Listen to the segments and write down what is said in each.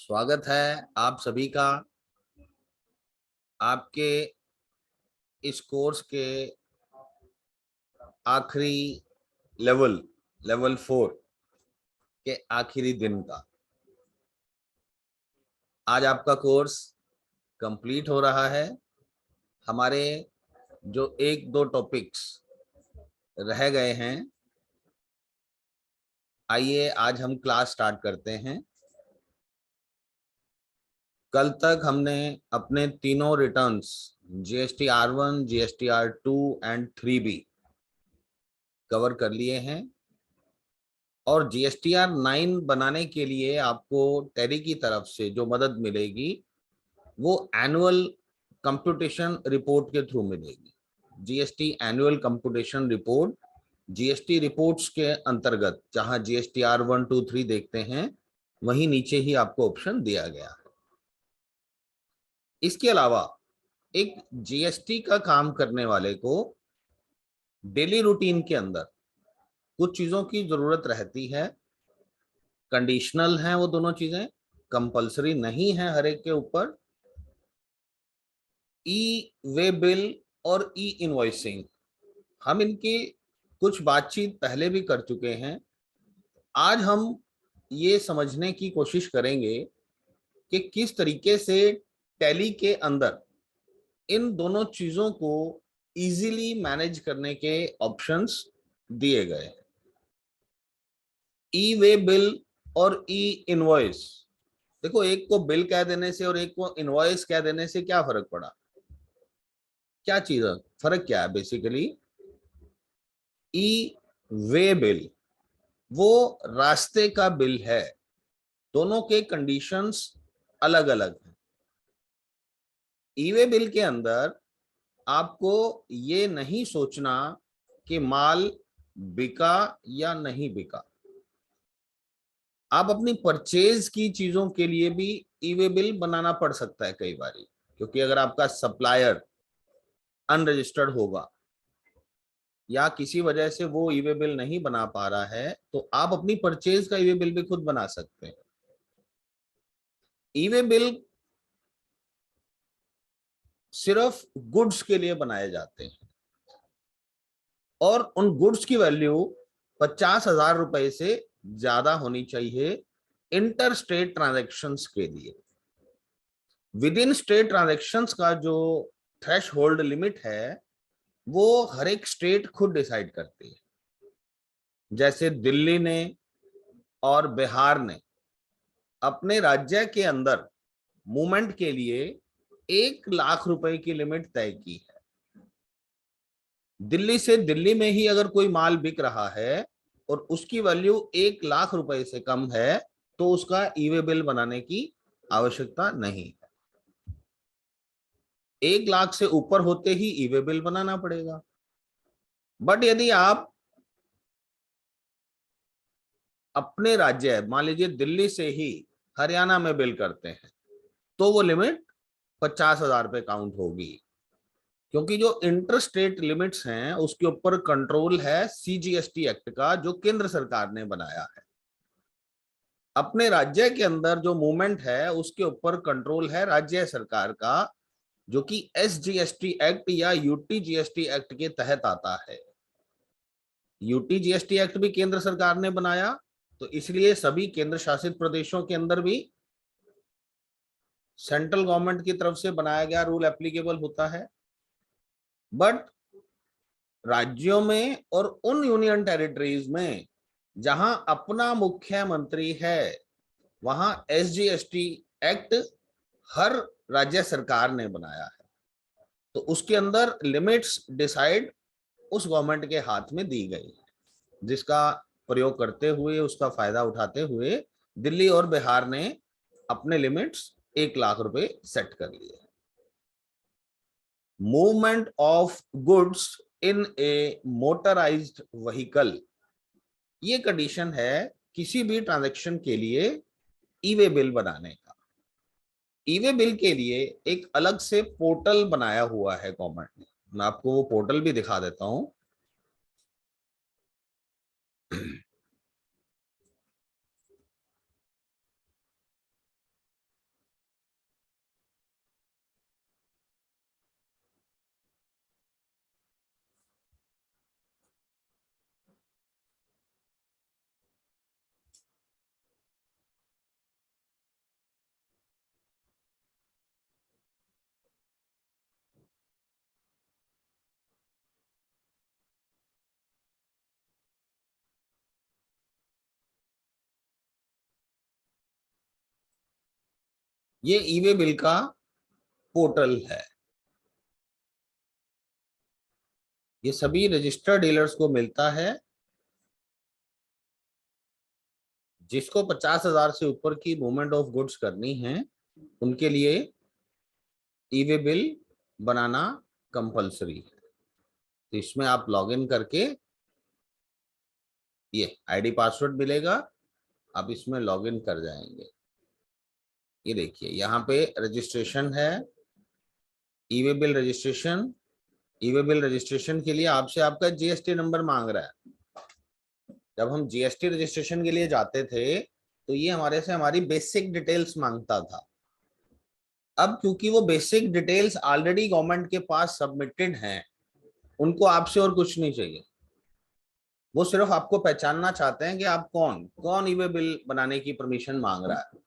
स्वागत है आप सभी का आपके इस कोर्स के आखिरी लेवल लेवल 4 के आखिरी दिन का। आज आपका कोर्स कंप्लीट हो रहा है। हमारे जो एक दो टॉपिक्स रह गए हैं, आइए आज हम क्लास स्टार्ट करते हैं। कल तक हमने अपने तीनों returns GST R1, GST R2 and 3B cover कर लिए हैं और जीएसटीआर 9 बनाने के लिए आपको टैली की तरफ से जो मदद मिलेगी वो एनुअल कंप्यूटेशन रिपोर्ट के थ्रू मिलेगी। GST annual computation report GST reports के अंतर्गत जहां जीएसटीआर 1, 2, 3 देखते हैं वहीं नीचे ही आपको ऑप्शन दिया गया है। इसके अलावा एक जीएसटी का काम करने वाले को डेली रूटीन के अंदर कुछ चीजों की जरूरत रहती है। कंडीशनल हैं वो दोनों चीजें, कंपलसरी नहीं है हर एक के ऊपर। ई वे बिल और ई इनवॉइसिंग, हम इनकी कुछ बातचीत पहले भी कर चुके हैं। आज हम ये समझने की कोशिश करेंगे कि किस तरीके से टैली के अंदर इन दोनों चीजों को इजीली मैनेज करने के ऑप्शंस दिए गए हैं। ई वे बिल और ई इनवॉइस, देखो एक को बिल कह देने से और एक को इनवॉइस कह देने से क्या फर्क पड़ा? क्या चीज है फर्क? क्या है बेसिकली? ई वे बिल वो रास्ते का बिल है, दोनों के कंडीशंस अलग अलग हैं। ई वे बिल के अंदर आपको ये नहीं सोचना कि माल बिका या नहीं बिका। आप अपनी परचेज की चीजों के लिए भी ई वे बिल बनाना पड़ सकता है कई बारी, क्योंकि अगर आपका सप्लायर अनरजिस्टर्ड होगा या किसी वजह से वो ई वे बिल नहीं बना पा रहा है तो आप अपनी परचेज का ई वे बिल भी खुद बना सकते हैं। ई वे बिल सिर्फ गुड्स के लिए बनाए जाते हैं और उन गुड्स की वैल्यू 50,000 रुपए से ज्यादा होनी चाहिए इंटर स्टेट ट्रांजैक्शंस के लिए। विद इन स्टेट ट्रांजैक्शंस का जो थ्रेश होल्ड लिमिट है वो हर एक स्टेट खुद डिसाइड करती है। जैसे दिल्ली ने और बिहार ने अपने राज्य के अंदर मूवमेंट के लिए 1 लाख रुपए की लिमिट तय की है। दिल्ली से दिल्ली में ही अगर कोई माल बिक रहा है और उसकी वैल्यू 1 लाख रुपए से कम है तो उसका ई वे बिल बनाने की आवश्यकता नहीं है। 1 लाख से ऊपर होते ही ई वे बिल बनाना पड़ेगा। बट यदि आप अपने राज्य मान लीजिए दिल्ली से ही हरियाणा में बिल करते हैं तो वो लिमिट 50,000 पे काउंट होगी, क्योंकि जो इंटर स्टेट लिमिट्स हैं उसके ऊपर कंट्रोल है सीजीएसटी एक्ट का जो केंद्र सरकार ने बनाया है। अपने राज्य के अंदर जो मूवमेंट है उसके ऊपर कंट्रोल है राज्य सरकार का, जो कि एसजीएसटी एक्ट या यूटीजीएसटी एक्ट के तहत आता है। यूटीजीएसटी एक्ट भी केंद्र सरकार ने बनाया तो इसलिए सभी केंद्र शासित प्रदेशों के अंदर भी सेंट्रल गवर्नमेंट की तरफ से बनाया गया रूल एप्लीकेबल होता है। बट राज्यों में और उन यूनियन टेरिटरीज में जहां अपना मुख्यमंत्री है वहां एसजीएसटी एक्ट हर राज्य सरकार ने बनाया है, तो उसके अंदर लिमिट्स डिसाइड उस गवर्नमेंट के हाथ में दी गई है, जिसका प्रयोग करते हुए उसका फायदा उठाते हुए दिल्ली और बिहार ने अपने लिमिट्स 1 लाख रुपए सेट कर लिए। Movement of goods in A motorised vehicle, ये कंडीशन है किसी भी ट्रांजैक्शन के लिए ई वे बिल बनाने का। ई वे बिल के लिए एक अलग से पोर्टल बनाया हुआ है गवर्नमेंट ने, मैं आपको वो पोर्टल भी दिखा देता हूं। ये ई वे बिल का पोर्टल है। ये सभी रजिस्टर्ड डीलर्स को मिलता है जिसको 50,000 से ऊपर की मूवमेंट ऑफ गुड्स करनी है, उनके लिए ई वे बिल बनाना कंपलसरी है। तो इसमें आप लॉगिन करके, ये आईडी पासवर्ड मिलेगा, आप इसमें लॉगिन कर जाएंगे। ये देखिए यहाँ पे रजिस्ट्रेशन है, ई वे बिल रजिस्ट्रेशन। ई वे बिल रजिस्ट्रेशन के लिए आपसे आपका जीएसटी नंबर मांग रहा है। जब हम जीएसटी रजिस्ट्रेशन के लिए जाते थे तो ये हमारे से हमारी बेसिक डिटेल्स मांगता था। अब क्योंकि वो बेसिक डिटेल्स ऑलरेडी गवर्नमेंट के पास सबमिटेड हैं, उनको आपसे और कुछ नहीं चाहिए। वो सिर्फ आपको पहचानना चाहते हैं कि आप कौन कौन ई वे बिल बनाने की परमिशन मांग रहा है।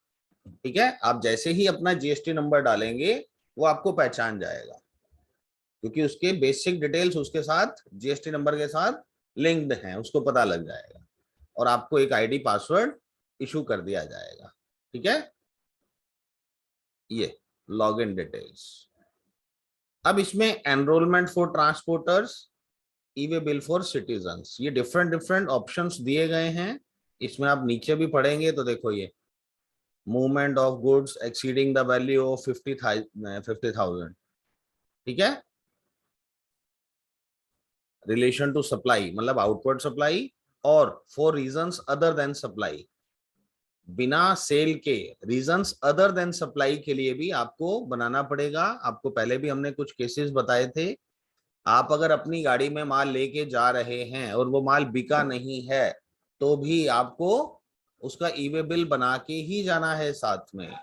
ठीक है, आप जैसे ही अपना जीएसटी नंबर डालेंगे वो आपको पहचान जाएगा, क्योंकि उसके बेसिक डिटेल्स उसके साथ जीएसटी नंबर के साथ लिंक्ड हैं, उसको पता लग जाएगा और आपको एक आईडी पासवर्ड इशू कर दिया जाएगा। ठीक है, ये लॉगिन डिटेल्स। अब इसमें enrolment for transporters, E way bill for citizens, ये डिफरेंट डिफरेंट ऑप्शंस दिए गए हैं। इसमें आप नीचे भी पढ़ेंगे तो देखो, ये movement of goods exceeding the value of 50,000, ठीक है। रिलेशन टू सप्लाई मतलब आउटवर्ड सप्लाई, और for reasons other than supply, बिना सेल के रीजंस अदर देन सप्लाई के लिए भी आपको बनाना पड़ेगा। आपको पहले भी हमने कुछ केसेस बताए थे। आप अगर अपनी गाड़ी में माल लेके जा रहे हैं और वो माल बिका नहीं है तो भी आपको उसका ई वे बिल बना के ही जाना है साथ में।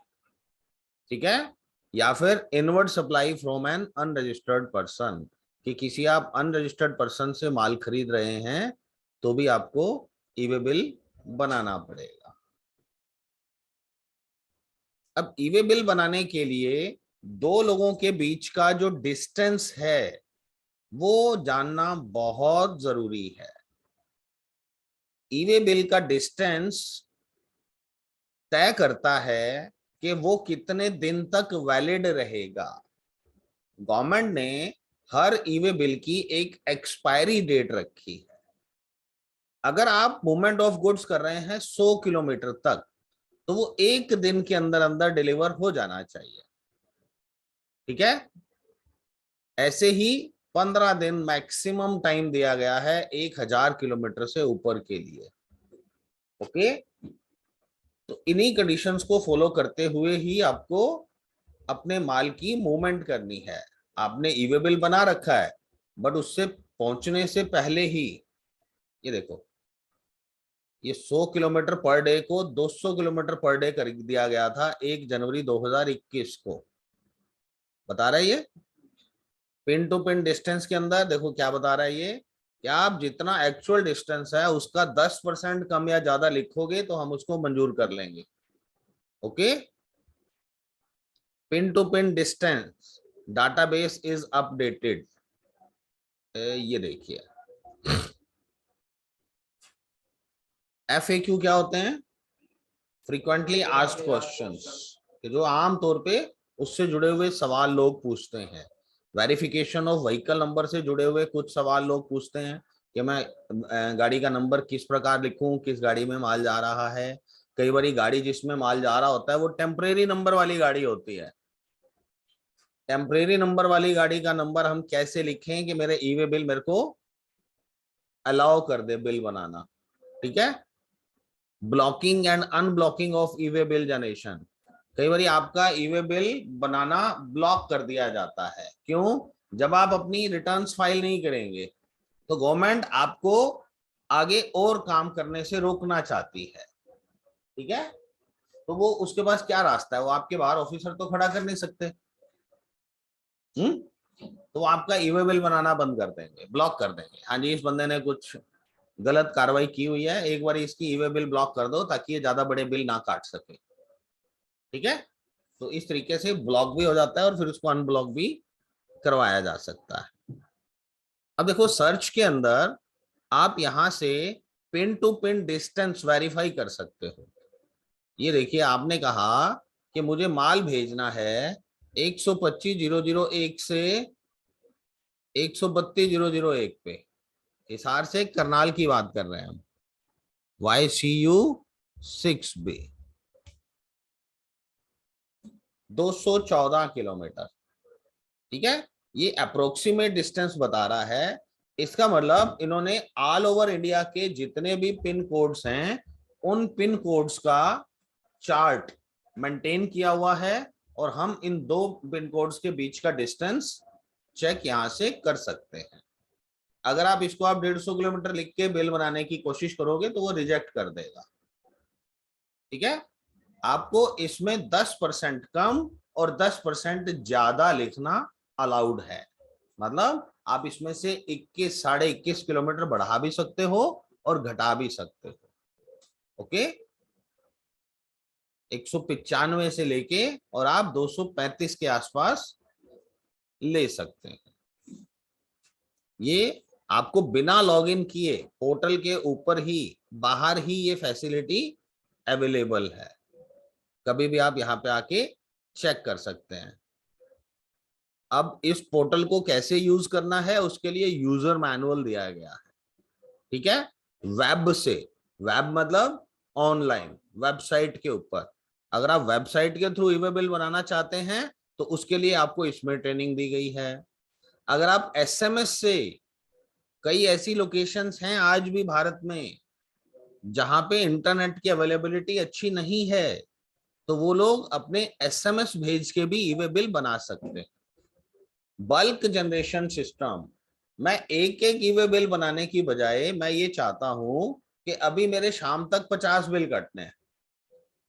ठीक है, या फिर inward supply from N unregistered person, कि किसी आप अनरजिस्टर्ड पर्सन से माल खरीद रहे हैं तो भी आपको ई वे बिल बनाना पड़ेगा। अब ई वे बिल बनाने के लिए दो लोगों के बीच का जो डिस्टेंस है वो जानना बहुत जरूरी है। ई वे बिल का डिस्टेंस तय करता है कि वो कितने दिन तक वैलिड रहेगा। गवर्नमेंट ने हर ई वे बिल की एक एक्सपायरी डेट रखी है। अगर आप मूवमेंट ऑफ गुड्स कर रहे हैं 100 किलोमीटर तक, तो वो एक दिन के अंदर अंदर डिलीवर हो जाना चाहिए। ठीक है, ऐसे ही 15 दिन मैक्सिमम टाइम दिया गया है 1000 किलोमीटर से ऊपर के लिए। ओके, तो इन्हीं कंडीशंस को फॉलो करते हुए ही आपको अपने माल की मूवमेंट करनी है। आपने ई वे बिल बना रखा है, बट उससे पहुंचने से पहले ही, ये देखो, ये 100 किलोमीटर पर डे को 200 किलोमीटर पर डे कर दिया गया था 1 जनवरी 2021 को। बता रहा है ये पिन टू पिन डिस्टेंस के अंदर, देखो क्या बता रहा है ये, कि आप जितना एक्चुअल डिस्टेंस है उसका 10% कम या ज्यादा लिखोगे तो हम उसको मंजूर कर लेंगे। Okay, pin to pin distance database is updated. ये देखिए, FAQ क्या होते हैं? फ्रीक्वेंटली आस्क्ड क्वेश्चंस, कि जो आम तौर पे उससे जुड़े हुए सवाल लोग पूछते हैं। वेरिफिकेशन ऑफ व्हीकल नंबर से जुड़े हुए कुछ सवाल लोग पूछते हैं कि मैं गाड़ी का नंबर किस प्रकार लिखूं, किस गाड़ी में माल जा रहा है। कई बार गाड़ी जिसमें माल जा रहा होता है वो टेम्परेरी नंबर वाली गाड़ी होती है। टेम्परेरी नंबर वाली गाड़ी का नंबर हम कैसे लिखें कि मेरे ई वे बिल मेरे को अलाउ कर दे बिल बनाना। ठीक है, blocking and unblocking of E way bill generation. कई बार आपका ई वे बिल बनाना ब्लॉक कर दिया जाता है। क्यों? जब आप अपनी रिटर्न्स फाइल नहीं करेंगे तो गवर्नमेंट आपको आगे और काम करने से रोकना चाहती है। ठीक है, तो वो उसके पास क्या रास्ता है, वो आपके बाहर ऑफिसर तो खड़ा कर नहीं सकते। तो वो आपका ई वे बिल बनाना बंद कर देंगे, ब्लॉक कर देंगे। हाँ जी, इस बंदे ने कुछ गलत कार्रवाई की हुई है, एक बार इसकी ई वे बिल ब्लॉक कर दो ताकि ये ज्यादा बड़े बिल ना काट सके। ठीक है, तो इस तरीके से ब्लॉक भी हो जाता है और फिर उसको अनब्लॉक भी करवाया जा सकता है। अब देखो, सर्च के अंदर आप यहां से pin to pin distance verify कर सकते हो। ये देखिए, आपने कहा कि मुझे माल भेजना है 125,001 से 132,001 पे, हिसार से करनाल की बात कर रहे हैं हम, YCU 6B, 214 किलोमीटर। ठीक है, ये अप्रोक्सीमेट डिस्टेंस बता रहा है। इसका मतलब इन्होंने ऑल ओवर इंडिया के जितने भी पिन कोड्स हैं उन पिन कोड्स का चार्ट मेंटेन किया हुआ है, और हम इन दो पिन कोड्स के बीच का डिस्टेंस चेक यहां से कर सकते हैं। अगर आप इसको 150 किलोमीटर लिख के बिल बनाने की कोशिश करोगे तो वो रिजेक्ट कर देगा। ठीक है, आपको इसमें 10% कम और 10% ज्यादा लिखना अलाउड है। मतलब आप इसमें से 21 साढ़े 21 किलोमीटर बढ़ा भी सकते हो और घटा भी सकते हो। ओके, 195 से लेके और आप 235 के आसपास ले सकते हैं। ये आपको बिना लॉगिन किए पोर्टल के ऊपर ही बाहर ही ये फैसिलिटी अवेलेबल है। कभी भी आप यहाँ पे आके चेक कर सकते हैं। अब इस पोर्टल को कैसे यूज करना है उसके लिए यूजर मैनुअल दिया गया है। ठीक है, वेब से, वेब मतलब ऑनलाइन वेबसाइट के ऊपर। अगर आप वेबसाइट के थ्रू ई-वे बिल बनाना चाहते हैं तो उसके लिए आपको इसमें ट्रेनिंग दी गई है। अगर आप एसएमएस से, कई ऐसी लोकेशंस हैं आज भी भारत में जहां पे इंटरनेट की अवेलेबिलिटी अच्छी नहीं है, तो वो लोग अपने एसएमएस भेज के भी ई-वे बिल बना सकते हैं। बल्क जनरेशन सिस्टम, मैं एक एक ई-वे बिल बनाने की बजाय मैं ये चाहता हूं कि अभी मेरे शाम तक 50 बिल कटने हैं,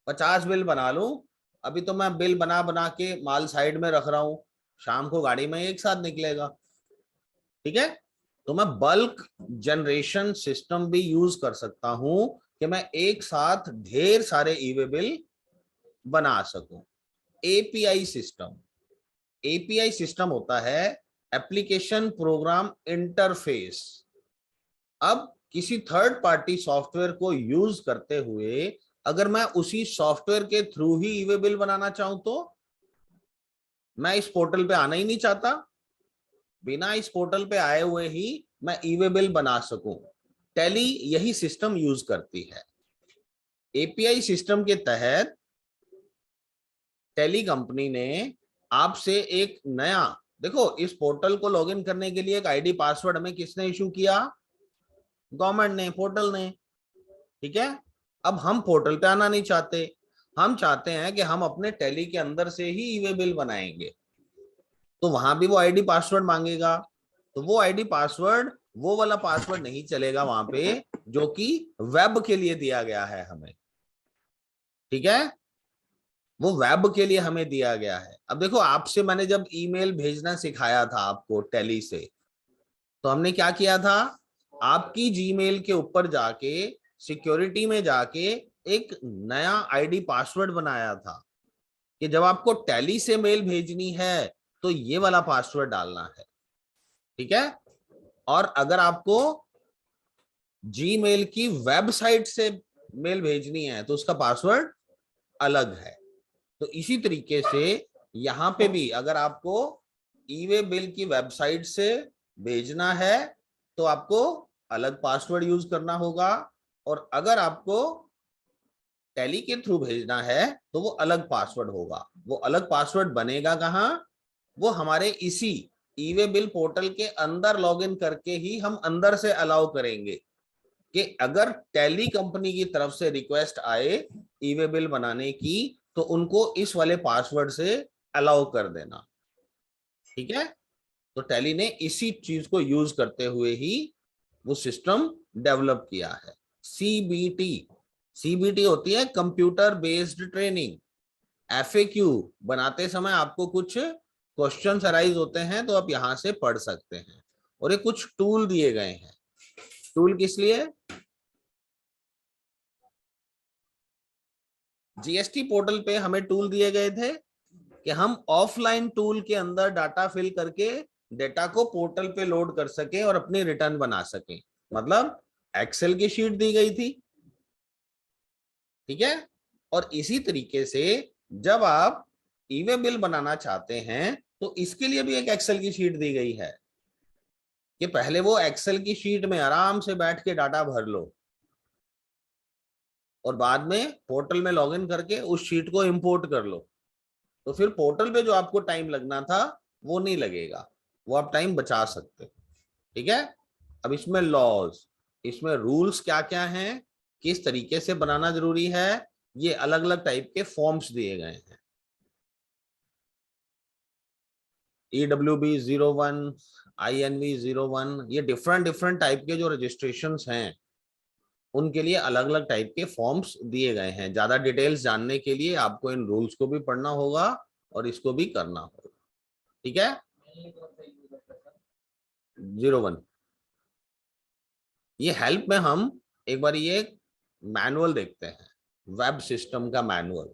50 बिल बना लूं। अभी तो मैं बिल बना बना के माल साइड में रख रहा हूं, शाम को गाड़ी में एक साथ निकलेगा। ठीक है, तो मैं बल्क जनरेशन सिस्टम भी यूज कर सकता हूं कि मैं एक साथ ढेर सारे ई-वे बिल बना सकूं। एपीआई सिस्टम, एपीआई सिस्टम होता है एप्लीकेशन प्रोग्राम इंटरफेस। अब किसी थर्ड पार्टी सॉफ्टवेयर को यूज करते हुए अगर मैं उसी सॉफ्टवेयर के थ्रू ही ई-वे बिल बनाना चाहूं तो मैं इस पोर्टल पे आना ही नहीं चाहता, बिना इस पोर्टल पे आए हुए ही मैं ई-वे बिल बना सकूं। टैली यही सिस्टम यूज करती है। एपीआई सिस्टम के तहत टैली कंपनी ने आपसे एक नया, देखो इस पोर्टल को लॉगिन करने के लिए एक आईडी पासवर्ड हमें किसने इशू किया? गवर्नमेंट ने, पोर्टल ने। ठीक है, अब हम पोर्टल पे आना नहीं चाहते, हम चाहते हैं कि हम अपने टैली के अंदर से ही ई-वे बिल बनाएंगे, तो वहां भी वो आईडी पासवर्ड मांगेगा। तो वो आईडी पासवर्ड, वो वाला पासवर्ड नहीं चलेगा वहां पे जो कि वेब के लिए दिया गया है हमें। ठीक है, वो वेब के लिए हमें दिया गया है। अब देखो, आपसे मैंने जब ईमेल भेजना सिखाया था आपको टैली से, तो हमने क्या किया था, आपकी जीमेल के ऊपर जाके सिक्योरिटी में जाके एक नया आईडी पासवर्ड बनाया था कि जब आपको टैली से मेल भेजनी है तो ये वाला पासवर्ड डालना है। ठीक है, और अगर आपको जीमेल की वेबसाइट से मेल भेजनी है तो उसका पासवर्ड अलग है। तो इसी तरीके से यहां पे भी अगर आपको ई-वे बिल की वेबसाइट से भेजना है तो आपको अलग पासवर्ड यूज करना होगा, और अगर आपको टैली के थ्रू भेजना है तो वो अलग पासवर्ड होगा। वो अलग पासवर्ड बनेगा कहाँ? वो हमारे इसी ई-वे बिल पोर्टल के अंदर लॉगिन करके ही हम अंदर से अलाउ करेंगे कि अगर टैली कंपनी की तरफ से रिक्वेस्ट आए ई-वे बिल बनाने की तो उनको इस वाले पासवर्ड से अलाउ कर देना। ठीक है, तो टैली ने इसी चीज को यूज करते हुए ही वो सिस्टम डेवलप किया है। सीबीटी, सीबीटी होती है कंप्यूटर बेस्ड ट्रेनिंग। एफएक्यू बनाते समय आपको कुछ क्वेश्चंस अराइज होते हैं तो आप यहां से पढ़ सकते हैं, और ये कुछ टूल दिए गए हैं। टूल किस लिए? जीएसटी पोर्टल पे हमें टूल दिए गए थे कि हम ऑफलाइन टूल के अंदर डाटा फिल करके डेटा को पोर्टल पे लोड कर सके और अपनी रिटर्न बना सके। मतलब एक्सेल की शीट दी गई थी। ठीक है, और इसी तरीके से जब आप ई वे बिल बनाना चाहते हैं तो इसके लिए भी एक एक्सेल की शीट दी गई है कि पहले वो एक्सेल की शीट में आराम से बैठ के डाटा भर लो और बाद में पोर्टल में लॉगिन करके उस शीट को इंपोर्ट कर लो। तो फिर पोर्टल पे जो आपको टाइम लगना था वो नहीं लगेगा, वो आप टाइम बचा सकते हो। ठीक है। अब इसमें लॉज, इसमें रूल्स क्या क्या हैं, किस तरीके से बनाना जरूरी है, ये अलग अलग टाइप के फॉर्म्स दिए गए हैं। EWB01, INV01, ये डिफरेंट डिफरेंट टाइप के जो रजिस्ट्रेशन हैं उनके लिए अलग अलग टाइप के फॉर्म्स दिए गए हैं। ज्यादा डिटेल्स जानने के लिए आपको इन रूल्स को भी पढ़ना होगा और इसको भी करना होगा। ठीक है। 01, ये हेल्प में हम एक बार ये मैनुअल देखते हैं, वेब सिस्टम का मैनुअल।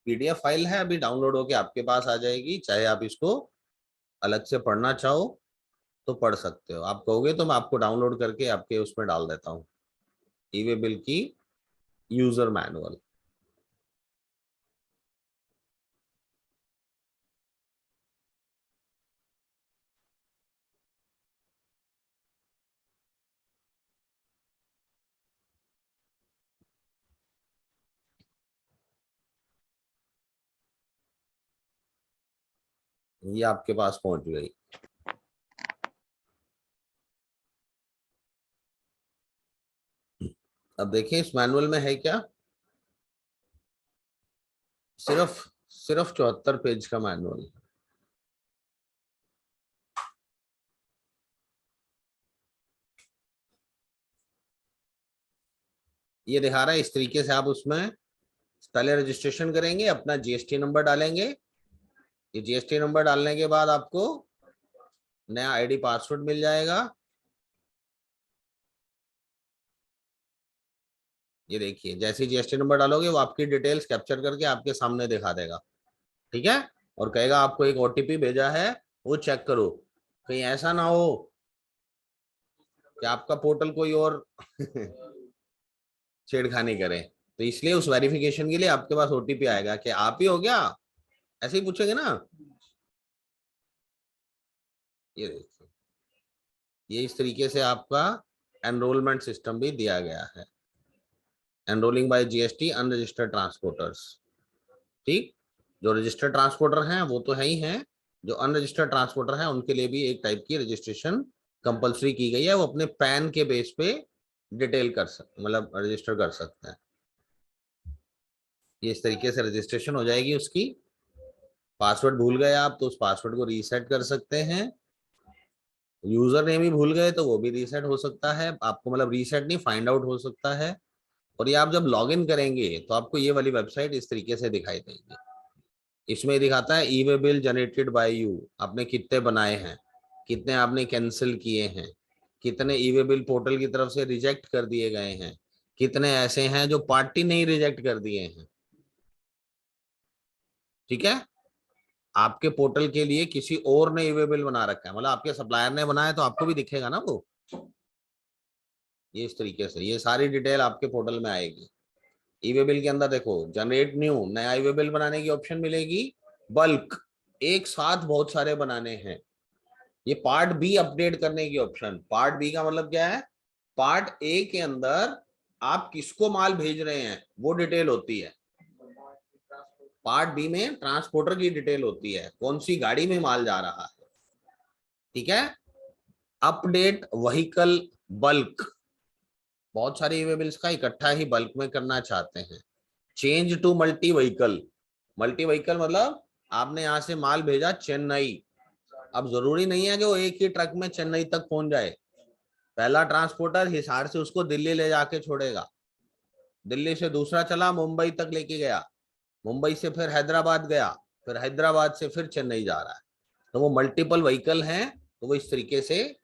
PDF फाइल है, अभी डाउनलोड होके आपके पास आ जाएगी, चाहे आप इसको अलग से पढ़ना चाहो तो पढ़ सकते हो। आप कहोगे तो मैं आपको डाउनलोड करके आपके उसमें डाल देता हूँ, ई वे बिल की यूजर मैनुअल। ये आपके पास पहुंच गई। अब देखिए इस मैनुअल में है क्या, सिर्फ सिर्फ 74 पेज का मैनुअल। ये दिखा रहा है इस तरीके से आप उसमें पहले रजिस्ट्रेशन करेंगे, अपना GST नंबर डालेंगे। ये GST नंबर डालने के बाद आपको नया ID पासवर्ड मिल जाएगा। ये देखिए जैसे ही GST नंबर डालोगे वो आपकी डिटेल्स कैप्चर करके आपके सामने दिखा देगा। ठीक है। और कहेगा आपको एक OTP भेजा है, वो चेक करो, कहीं ऐसा ना हो कि आपका पोर्टल कोई और छेड़खानी करे। तो इसलिए उस वेरिफिकेशन के लिए आपके पास OTP आएगा कि आप ही हो क्या, ऐसे ही पूछेंगे ना। ये देखिए, ये इस तरीके से आपका एनरोलमेंट सिस्टम भी दिया गया है। Enrolling by GST unregistered transporters. ठीक, जो रजिस्टर्ड ट्रांसपोर्टर हैं वो तो है ही हैं, जो अनरजिस्टर्ड ट्रांसपोर्टर हैं उनके लिए भी एक टाइप की रजिस्ट्रेशन कंपलसरी की गई है। वो अपने पैन के बेस पे डिटेल कर सकते, मतलब रजिस्टर कर सकते हैं। ये इस तरीके से रजिस्ट्रेशन हो जाएगी उसकी। पासवर्ड भूल गए आप तो उस पासवर्ड को रीसेट कर सकते हैं। यूजर नेम ही भूल गए तो वो भी रीसेट हो सकता है आपको, मतलब रीसेट नहीं, फाइंड आउट हो सकता है। और ये आप जब लॉग इन करेंगे तो आपको ये वाली वेबसाइट इस तरीके से दिखाई देगी। इसमें दिखाता है e way bill generated by you, आपने कितने बनाए हैं, कितने आपने कैंसिल किए हैं, कितने ई वे बिल पोर्टल की तरफ से रिजेक्ट कर दिए गए हैं, कितने ऐसे हैं जो पार्टी नहीं रिजेक्ट कर दिए हैं। ठीक है। आपके पोर्टल के लिए किसी और ने ई वे बिल बना रखा है, मतलब आपके सप्लायर ने बनाया तो आपको भी दिखेगा ना वो। ये इस तरीके से ये सारी डिटेल आपके पोर्टल में आएगी। ई वे बिल के अंदर देखो जनरेट न्यू, नया ई वे बिल बनाने की ऑप्शन मिलेगी। बल्क, एक साथ बहुत सारे बनाने हैं। ये पार्ट बी अपडेट करने की ऑप्शन। पार्ट बी का मतलब क्या है, पार्ट ए के अंदर आप किसको माल भेज रहे हैं वो डिटेल होती है, पार्ट बी में ट्रांसपोर्टर की डिटेल होती है, कौन सी गाड़ी में माल जा रहा है। ठीक है। अपडेट व्हीकल बल्क, बहुत सारे ई बिल्स का इकट्ठा ही बल्क में करना चाहते हैं। Change to multi vehicle, multi vehicle मतलब आपने यहां से माल भेजा चेन्नई, अब जरूरी नहीं है कि वो एक ही ट्रक में चेन्नई तक पहुंच जाए। पहला ट्रांसपोर्टर हिसार से उसको दिल्ली ले जाके छोड़ेगा, दिल्ली से दूसरा चला मुंबई तक लेके गया, मुंबई से फिर हैदराबाद गया, फिर हैदराबाद से फिर चेन्नई जा रहा है। तो वो मल्टीपल व्हीकल हैं, तो वो इस तरीके से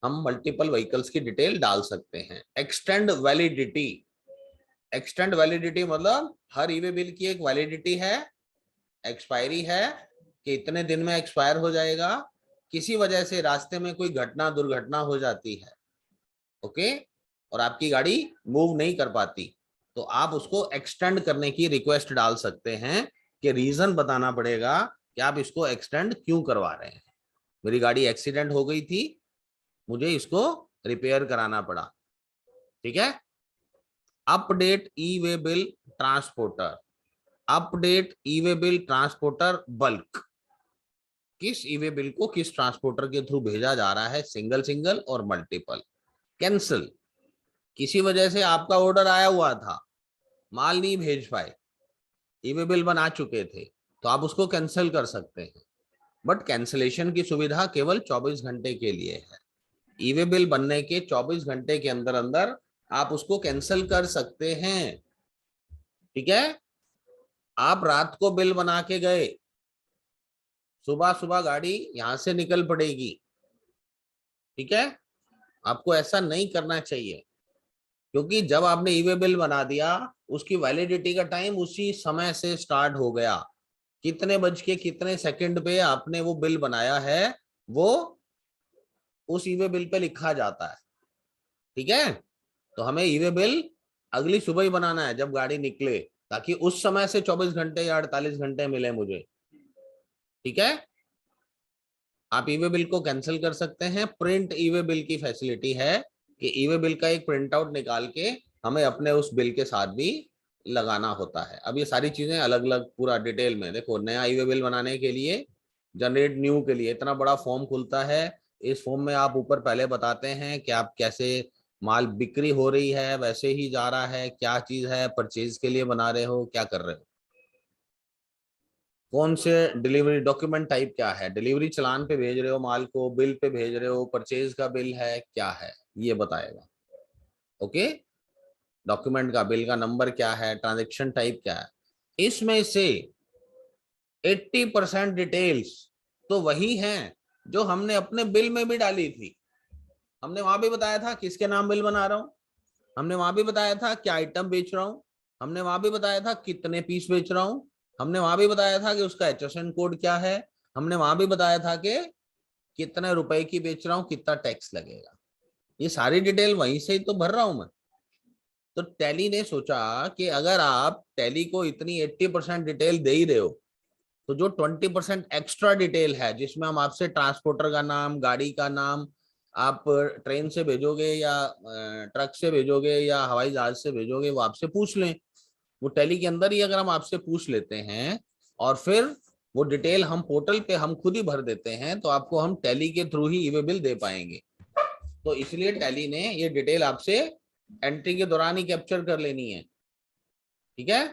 हम मल्टीपल व्हीकल्स की डिटेल डाल सकते हैं। एक्सटेंड वैलिडिटी, एक्सटेंड वैलिडिटी मतलब हर ईवे बिल की एक वैलिडिटी है, एक्सपायरी है कि इतने दिन में एक्सपायर हो जाएगा। किसी वजह से रास्ते में कोई घटना दुर्घटना हो जाती है, ओके, और आपकी गाड़ी मूव नहीं कर पाती, तो आप उसको एक्सटेंड करने की रिक्वेस्ट डाल सकते हैं कि रीजन बताना पड़ेगा कि आप इसको एक्सटेंड क्यों करवा रहे हैं। मेरी गाड़ी एक्सीडेंट हो गई थी, मुझे इसको रिपेयर कराना पड़ा। ठीक है। अपडेट ई वे बिल ट्रांसपोर्टर, अपडेट ई वे बिल ट्रांसपोर्टर बल्क, किस ई वे बिल को किस ट्रांसपोर्टर के थ्रू भेजा जा रहा है, सिंगल सिंगल और मल्टीपल। कैंसिल, किसी वजह से आपका ऑर्डर आया हुआ था, माल नहीं भेज पाए, ई वे बिल बना चुके थे, तो आप उसको कैंसिल कर सकते हैं। बट कैंसिलेशन की सुविधा केवल 24 घंटे के लिए है। ई वे बिल बनने के 24 घंटे के अंदर अंदर आप उसको कैंसिल कर सकते हैं। ठीक है। आप रात को बिल बना के गए, सुबह सुबह गाड़ी यहां से निकल पड़ेगी। ठीक है। आपको ऐसा नहीं करना चाहिए, क्योंकि जब आपने ई वे बिल बना दिया, उसकी वैलिडिटी का टाइम उसी समय से स्टार्ट हो गया। कितने बज के कितने सेकंड पे आपने वो बिल बनाया है, वो उस ई वे बिल पे लिखा जाता है। ठीक है। तो हमें ई वे बिल अगली सुबह ही बनाना है जब गाड़ी निकले, ताकि उस समय से 24 घंटे या 48 घंटे मिले मुझे। ठीक है। आप ई वे बिल को कैंसिल कर सकते हैं। प्रिंट ई वे बिल की फैसिलिटी है कि ई वे बिल का एक प्रिंट आउट निकाल के हमें अपने उस बिल के साथ भी लगाना होता है। अब ये सारी चीजें अलग अलग पूरा डिटेल में देखो। नया ई वे बिल बनाने के लिए, जनरेट न्यू के लिए इतना बड़ा फॉर्म खुलता है। इस फॉर्म में आप ऊपर पहले बताते हैं कि आप कैसे माल बिक्री हो रही है वैसे ही जा रहा है, क्या चीज है, परचेज के लिए बना रहे हो, क्या कर रहे हो, कौन से डिलीवरी डॉक्यूमेंट टाइप क्या है, डिलीवरी चलान पे भेज रहे हो माल को, बिल पे भेज रहे हो, परचेज का बिल है, क्या है, ये बताएगा। ओके। डॉक्यूमेंट का, बिल का नंबर क्या है, ट्रांजेक्शन टाइप क्या है। इसमें से 80% डिटेल्स तो वही हैं जो हमने अपने बिल में भी डाली थी। हमने वहां भी बताया था किसके नाम बिल बना रहा हूं, हमने वहां भी बताया था क्या आइटम बेच रहा हूं, हमने वहां भी बताया था कितने पीस बेच रहा हूं, हमने वहां भी बताया था कि उसका HSN कोड क्या है, हमने वहां भी बताया था कि कितने रुपए की बेच रहा हूं, कितना टैक्स लगेगा। ये सारी डिटेल वहीं से ही तो भर रहा हूं मैं। तो टैली ने सोचा कि अगर आप टैली को इतनी 80% डिटेल दे ही रहे हो, तो जो 20% एक्स्ट्रा डिटेल है, जिसमें हम आपसे ट्रांसपोर्टर का नाम, गाड़ी का नाम, आप ट्रेन से भेजोगे या ट्रक से भेजोगे या हवाई जहाज से भेजोगे, वो आपसे पूछ लें। वो टैली के अंदर ही अगर हम आपसे पूछ लेते हैं और फिर वो डिटेल हम पोर्टल पे हम खुद ही भर देते हैं, तो आपको हम टैली के थ्रू ही ई वे बिल दे पाएंगे। तो इसलिए टैली ने ये डिटेल आपसे एंट्री के दौरान ही कैप्चर कर लेनी है। ठीक है।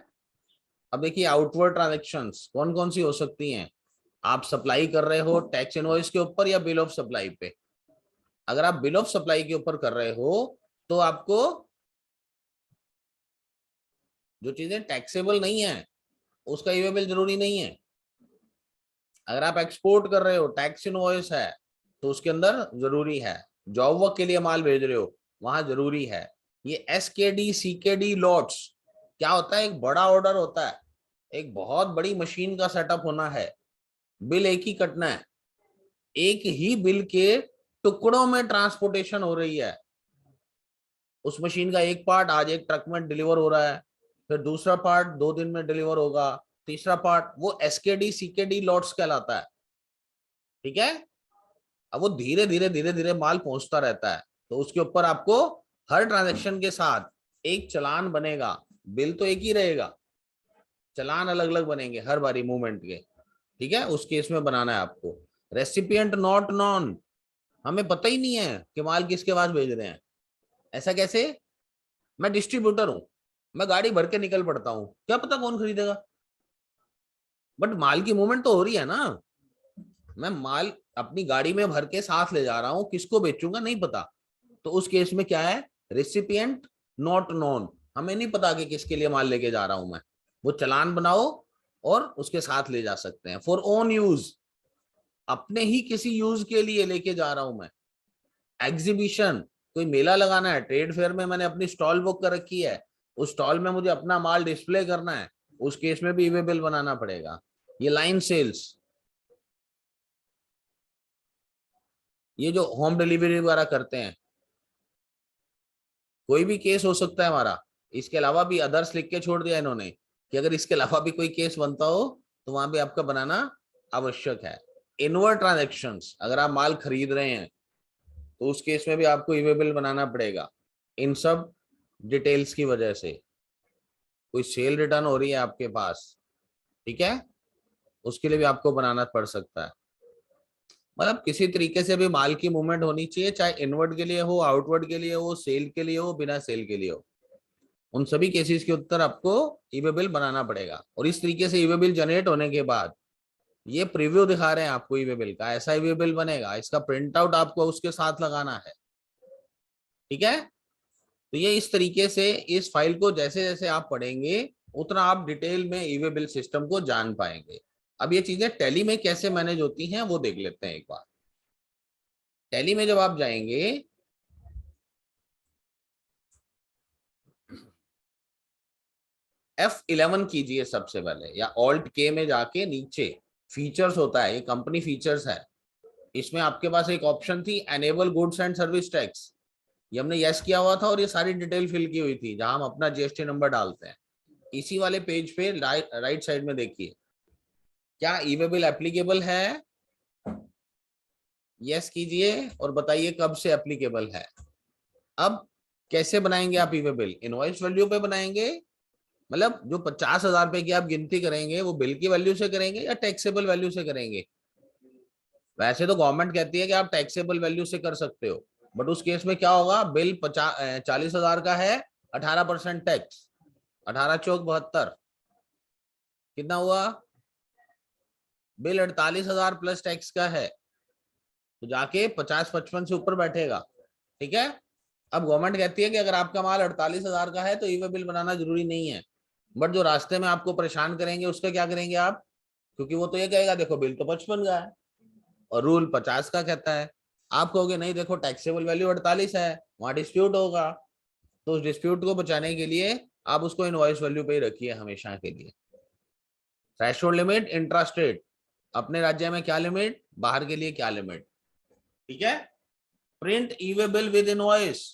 अब देखिए आउटवर्ड ट्रांजेक्शंस कौन कौन सी हो सकती हैं। आप सप्लाई कर रहे हो टैक्स इनवॉइस के ऊपर या बिल ऑफ सप्लाई पे। अगर आप बिल ऑफ सप्लाई के ऊपर कर रहे हो तो आपको जो चीजें टैक्सेबल नहीं है उसका ई वे बिल जरूरी नहीं है। अगर आप एक्सपोर्ट कर रहे हो, टैक्स इनवॉइस है, तो उसके अंदर जरूरी है। जॉब वर्क के लिए माल भेज रहे हो, वहां जरूरी है। ये SKD CKD लॉट्स क्या होता है, एक बड़ा ऑर्डर होता है, एक बहुत बड़ी मशीन का सेटअप होना है, बिल एक ही कटना है, एक ही बिल के टुकड़ों में ट्रांसपोर्टेशन हो रही है। उस मशीन का एक पार्ट आज एक ट्रक में डिलीवर हो रहा है, फिर दूसरा पार्ट 2 दिन में डिलीवर होगा, तीसरा पार्ट, वो SKD CKD लॉट्स कहलाता है। ठीक है। अब वो धीरे धीरे धीरे धीरे माल पहुंचता रहता है, तो उसके ऊपर आपको हर ट्रांजेक्शन के साथ एक चालान बनेगा। बिल तो एक ही रहेगा, चालान अलग अलग बनेंगे हर बारी मूवमेंट के। ठीक है। उस केस में बनाना है आपको। रेसिपिएंट नॉट नॉन, हमें पता ही नहीं है कि माल किसके पास भेज रहे हैं। ऐसा कैसे, मैं डिस्ट्रीब्यूटर हूं, मैं गाड़ी भर के निकल पड़ता हूं, क्या पता कौन खरीदेगा, बट माल की मूवमेंट तो हो रही है ना। मैं माल अपनी गाड़ी में भर के साथ ले जा रहा हूं, किसको बेचूंगा नहीं पता। तो उस केस में क्या है, रेसिपिएंट नॉट नोन, हमें नहीं पता कि किसके लिए माल लेके जा रहा हूं मैं। वो चालान बनाओ और उसके साथ ले जा सकते हैं। फॉर ओन यूज, अपने ही किसी यूज के लिए लेके जा रहा हूं मैं। एग्जीबिशन, कोई मेला लगाना है, ट्रेड फेयर में मैंने अपनी स्टॉल बुक कर रखी है, उस स्टॉल में मुझे अपना माल डिस्प्ले करना है, उस केस में भी ई वे बिल बनाना पड़ेगा। ये लाइन सेल्स, ये जो होम डिलीवरी वगैरह करते हैं, कोई भी केस हो सकता है हमारा। इसके अलावा भी अदर्स लिख के छोड़ दिया इन्होंने कि अगर इसके अलावा भी कोई केस बनता हो तो वहां भी आपका बनाना आवश्यक है। इनवर्ड ट्रांजेक्शंस, अगर आप माल खरीद रहे हैं तो उस केस में भी आपको ई वे बिल बनाना पड़ेगा। इन सब डिटेल्स की वजह से कोई सेल रिटर्न हो रही है आपके पास, ठीक है, उसके लिए भी आपको बनाना पड़ सकता है। मतलब किसी तरीके से भी माल की मूवमेंट होनी चाहिए, चाहे इनवर्ड के लिए हो, आउटवर्ड के लिए हो, सेल के लिए हो, बिना सेल के लिए हो, उन सभी केसेस के उत्तर आपको ई वे बिल बनाना पड़ेगा। और इस तरीके से ई वे बिल जनरेट होने के बाद ये प्रीव्यू दिखा रहे हैं आपको ई वे बिल का, ऐसा ई वे बिल बनेगा, इसका प्रिंट आउट आपको उसके साथ लगाना है, ठीक है। तो ये इस तरीके से इस फाइल को जैसे जैसे आप पढ़ेंगे उतना आप डिटेल में ई वे बिल सिस्टम को जान पाएंगे। अब ये चीजें टैली में कैसे मैनेज होती हैं वो देख लेते हैं एक बार। टैली में जब आप जाएंगे F11 कीजिए सबसे पहले, या ऑल्ट के में जाके नीचे फीचर्स होता है, ये कंपनी फीचर्स है, इसमें आपके पास एक ऑप्शन थी enable goods and service tax, ये हमने यस किया हुआ था और ये सारी डिटेल फिल की हुई थी जहां हम अपना जीएसटी नंबर डालते हैं। इसी वाले पेज पे राइट साइड में देखिए, क्या ई वे बिल एप्लीकेबल है, यस कीजिए और बताइए कब से एप्लीकेबल है। अब कैसे बनाएंगे आप ई वे बिल, इनवॉइस वैल्यू पे बनाएंगे, मतलब जो 50,000 रुपए की आप गिनती करेंगे वो बिल की वैल्यू से करेंगे या टैक्सेबल वैल्यू से करेंगे। वैसे तो गवर्नमेंट कहती है कि आप टैक्सेबल वैल्यू से कर सकते हो, बट उस केस में क्या होगा, बिल 40,000 का है, 18% टैक्स, 18 चौक 72, कितना हुआ, बिल 48,000 प्लस टैक्स का है, तो जाके 50-55 से ऊपर बैठेगा, ठीक है। अब गवर्नमेंट कहती है कि अगर आपका माल 48,000 का है तो ई वे बिल बनाना जरूरी नहीं है, बट जो रास्ते में आपको परेशान करेंगे उसका क्या करेंगे आप, क्योंकि वो तो ये कहेगा देखो बिल तो 55 का है और रूल 50 का कहता है, आप कहोगे नहीं देखो टैक्सेबल वैल्यू 48 है, वहां डिस्प्यूट होगा, तो उस डिस्प्यूट को बचाने के लिए आप उसको इनवॉइस वैल्यू पे ही रखिए हमेशा के लिए। थ्रेशोल्ड लिमिट, इंट्रास्ट रेट, अपने राज्य में क्या लिमिट, बाहर के लिए क्या लिमिट, ठीक है। Print E way bill with invoice,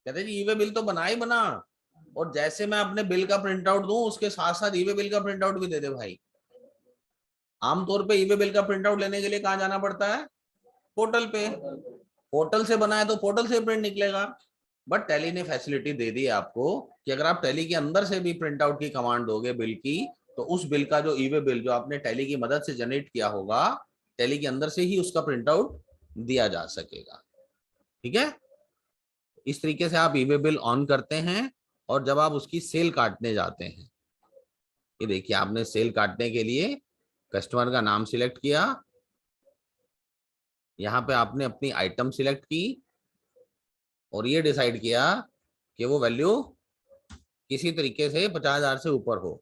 कहते हैं ई वे बिल तो बना ही बना, और जैसे मैं अपने बिल का प्रिंट आउट दूं उसके साथ साथ ई वे बिल का प्रिंट आउट भी दे दे भाई। आमतौर पे ई वे बिल का प्रिंट आउट लेने के लिए कहाँ जाना पड़ता है, पोर्टल पे, पोर्टल से बना है तो पोर्टल से प्रिंट निकलेगा। बट टैली ने फैसिलिटी दे दी है आपको कि अगर आप टैली के अंदर से भी प्रिंट आउट की कमांड दोगे बिल की, तो उस बिल का जो ई वे बिल जो आपने टैली की मदद से जनरेट किया होगा, टैली के अंदर से ही उसका प्रिंट आउट दिया जा सकेगा, ठीक है। इस तरीके से आप ई वे बिल ऑन करते हैं और जब आप उसकी सेल काटने जाते हैं, ये देखिए आपने सेल काटने के लिए कस्टमर का नाम सिलेक्ट किया, यहाँ पे आपने अपनी आइटम सिलेक्ट की और ये डिसाइड किया कि वो वैल्यू किसी तरीके से 50,000 से ऊपर हो।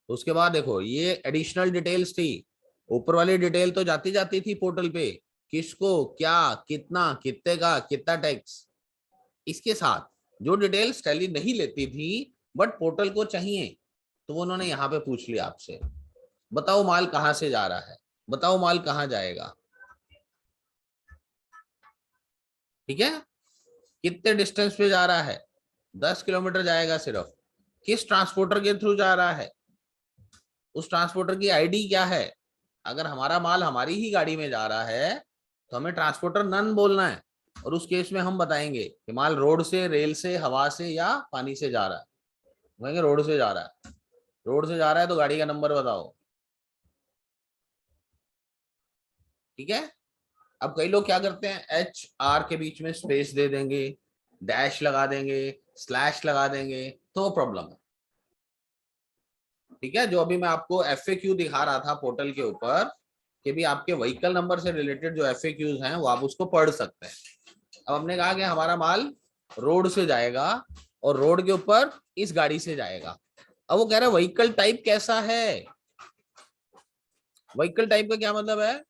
तो उसके बाद देखो ये एडिशनल डिटेल्स थी, ऊपर वाली डिटेल तो जाती जाती थी पोर्टल पे, किसको क्या कितना कितने का कितना टैक्स, इसके साथ जो डिटेल्स टैली नहीं लेती थी बट पोर्टल को चाहिए, तो वो उन्होंने यहाँ पे पूछ लिया आपसे, बताओ माल कहाँ से जा रहा है, बताओ माल कहाँ जाएगा, ठीक है, कितने डिस्टेंस पे जा रहा है, 10 किलोमीटर जाएगा सिर्फ, किस ट्रांसपोर्टर के थ्रू जा रहा है, उस ट्रांसपोर्टर की आईडी क्या है, अगर हमारा माल हमारी ही गाड़ी में जा रहा है तो हमें ट्रांसपोर्टर नन बोलना है, और उस केस में हम बताएंगे कि माल रोड से, रेल से, हवा से या पानी से जा रहा है, कहेंगे रोड से जा रहा है, रोड से जा रहा है तो गाड़ी का नंबर बताओ, ठीक है। अब कई लोग क्या करते हैं, एच आर के बीच में स्पेस दे देंगे, डैश लगा देंगे, स्लैश लगा देंगे, तो प्रॉब्लम है, ठीक है। जो अभी मैं आपको FAQ दिखा रहा था पोर्टल के ऊपर कि भी आपके व्हीकल नंबर से रिलेटेड जो FAQs हैं वो आप उसको पढ़ सकते हैं। अब हमने कहा कि हमारा माल रोड से जाएगा और रोड के ऊपर इस गाड़ी से जाएगा, अब वो कह रहा है व्हीकल टाइप कैसा है, व्हीकल टाइप का क्या मतलब है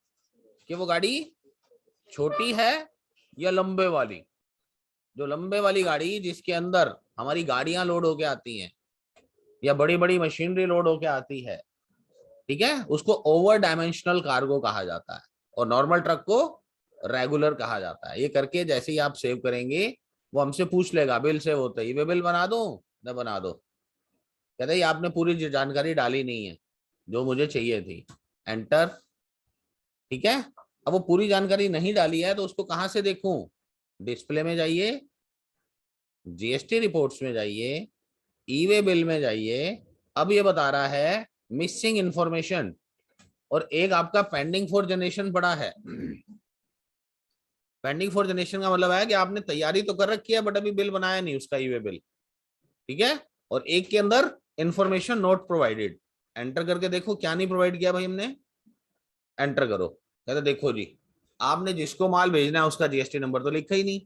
कि वो गाड़ी छोटी है या लंबे वाली, जो लंबे वाली गाड़ी जिसके अंदर हमारी गाड़ियां लोड होके आती हैं या बड़ी बड़ी मशीनरी लोड होके आती है, ठीक है, उसको ओवर डायमेंशनल कार्गो कहा जाता है और नॉर्मल ट्रक को रेगुलर कहा जाता है। ये करके जैसे ही आप सेव करेंगे वो हमसे पूछ लेगा बिल से होता है, ई वे बिल बना दूं न बना दो। कहते हैं आपने पूरी जानकारी डाली नहीं है जो मुझे चाहिए थी, एंटर। ठीक है, अब वो पूरी जानकारी नहीं डाली है तो उसको कहां से देखूं? डिस्प्ले में जाइए, जीएसटी रिपोर्ट्स में जाइए, ई वे बिल में जाइए। अब ये बता रहा है मिसिंग इंफॉर्मेशन, और एक आपका पेंडिंग फॉर जनरेशन पड़ा है। पेंडिंग फॉर जनरेशन का मतलब है कि आपने तैयारी तो कर रखी है बट अभी बिल बनाया नहीं उसका, ई वे बिल। ठीक है, और एक के अंदर इंफॉर्मेशन नॉट प्रोवाइडेड। एंटर करके देखो क्या नहीं प्रोवाइड किया भाई हमने, एंटर करो। कहते देखो जी, आपने जिसको माल भेजना है उसका जीएसटी नंबर तो लिखा ही नहीं,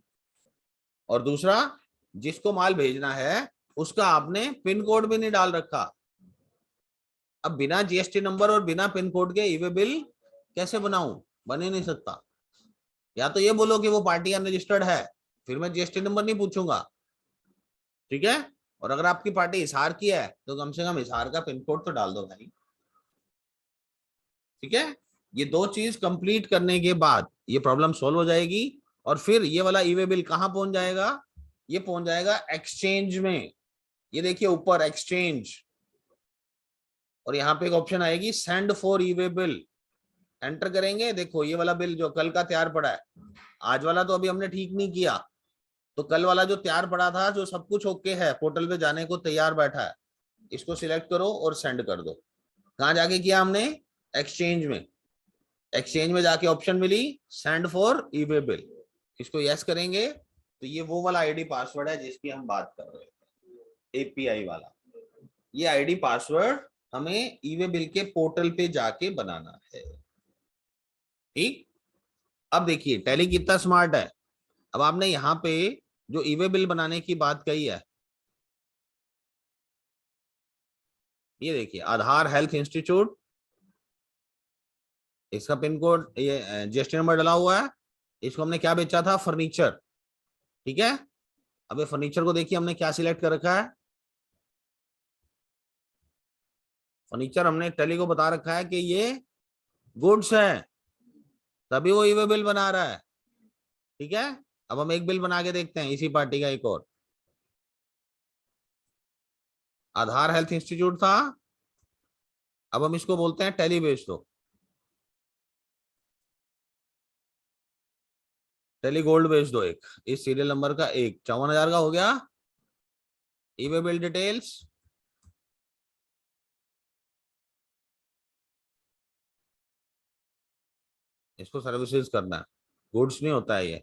और दूसरा जिसको माल भेजना है उसका आपने पिन कोड भी नहीं डाल रखा। अब बिना जीएसटी नंबर और बिना पिन कोड के ई वे बिल कैसे बनाऊं? बन ही नहीं सकता। या तो ये बोलो कि वो पार्टी अनरजिस्टर्ड है, फिर मैं जीएसटी नंबर नहीं पूछूंगा। ठीक है, और अगर आपकी पार्टी हिसार की है तो कम से कम हिसार का पिन कोड तो डाल दो भाई। ठीक है, ये दो चीज कंप्लीट करने के बाद ये प्रॉब्लम सॉल्व हो जाएगी। और फिर ये वाला ई वे बिल कहां पहुंच जाएगा? ये पहुंच जाएगा एक्सचेंज में। ये देखिए ऊपर एक्सचेंज, और यहाँ पे एक ऑप्शन आएगी send for e way bill. Enter करेंगे, देखो ये वाला बिल जो कल का तैयार पड़ा है, आज वाला तो अभी हमने ठीक नहीं किया, तो कल वाला जो तैयार पड़ा था, जो सब कुछ ओके है, पोर्टल पे जाने को तैयार बैठा है, इसको सिलेक्ट करो और सेंड कर दो। कहाँ जाके किया हमने? एक्सचेंज में। एक्सचेंज में जाके ऑप्शन मिली send for e way bill, इसको यस करेंगे तो ये वो वाला आईडी पासवर्ड है जिसकी हम बात कर रहे थे, एपीआई वाला। ये आईडी पासवर्ड हमें ई वे बिल के पोर्टल पे जाके बनाना है। ठीक, अब देखिए टैली कितना स्मार्ट है। अब आपने यहाँ पे जो ई वे बिल बनाने की बात कही है, ये देखिए आधार हेल्थ इंस्टीट्यूट, इसका पिन कोड, ये जीएसटी नंबर डला हुआ है। इसको हमने क्या बेचा था? फर्नीचर। ठीक है, अब ये फर्नीचर को देखिए हमने क्या सिलेक्ट कर रखा है। फर्नीचर हमने टैली को बता रखा है कि ये गुड्स है, तभी वो ई वे बिल बना रहा है। ठीक है, अब हम एक बिल बना के देखते हैं इसी पार्टी का एक और। आधार हेल्थ इंस्टीट्यूट था, अब हम इसको बोलते हैं टैली बेच दो। टैली गोल्ड बेच दो एक, इस सीरियल नंबर का एक, 54,000 का हो गया। ई वे बिल डिटेल्स, इसको सर्विसेज करना है, गुड्स नहीं होता है ये।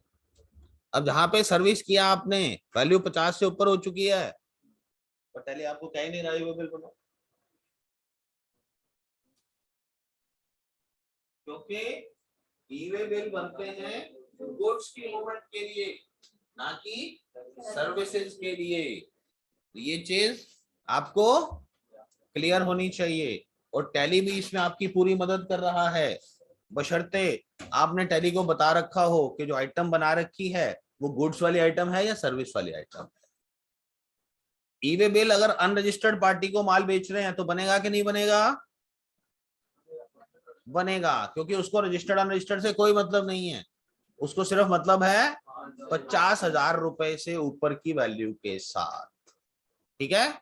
अब जहां पे सर्विस किया आपने, वैल्यू 50 से ऊपर हो चुकी है, पर टैली आपको क्या ही नहीं रहा ई वे बिल बनाओ, क्योंकि ई वे बिल बनते हैं गुड्स की मूवमेंट के लिए, ना कि सर्विसेज के लिए। ये चीज आपको क्लियर होनी चाहिए, और टैली भी इसमें आपकी पूरी मदद कर रहा है, बशर्ते आपने टैली को बता रखा हो कि जो आइटम बना रखी है वो गुड्स वाली आइटम है या सर्विस वाली आइटम है। ई वे बिल अगर अनरजिस्टर्ड पार्टी को माल बेच रहे हैं तो बनेगा कि नहीं बनेगा? बनेगा, क्योंकि उसको रजिस्टर्ड अनरजिस्टर्ड से कोई मतलब नहीं है, उसको सिर्फ मतलब है 50,000 रुपए से ऊपर की वैल्यू के साथ। ठीक है,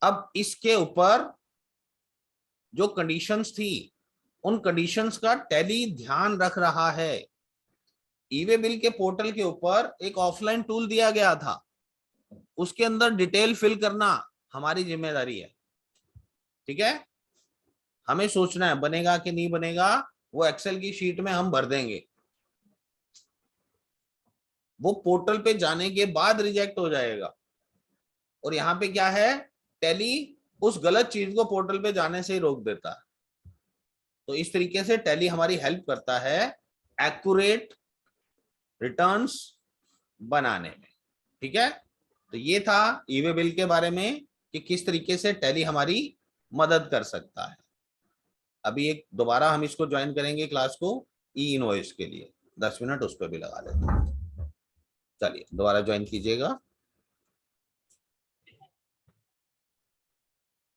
अब इसके ऊपर जो कंडीशंस थी, उन कंडीशंस का टैली ध्यान रख रहा है। ई वे बिल के पोर्टल के ऊपर एक ऑफलाइन टूल दिया गया था, उसके अंदर डिटेल फिल करना हमारी जिम्मेदारी है। ठीक है, हमें सोचना है बनेगा कि नहीं बनेगा, वो एक्सेल की शीट में हम भर देंगे, वो पोर्टल पे जाने के बाद रिजेक्ट हो जाएगा। और यहाँ पे क्या है, टैली उस गलत चीज को पोर्टल पे जाने से ही रोक देता है। तो इस तरीके से टैली हमारी हेल्प करता है एक्यूरेट रिटर्न्स बनाने में। ठीक है, तो ये था ई वे बिल के बारे में कि किस तरीके से टैली हमारी मदद कर सकता है। अभी एक दोबारा हम इसको ज्वाइन करेंगे क्लास को, ई इनवॉइस के लिए 10 मिनट उस पर भी लगा लेते हैं। चलिए दोबारा ज्वाइन कीजिएगा।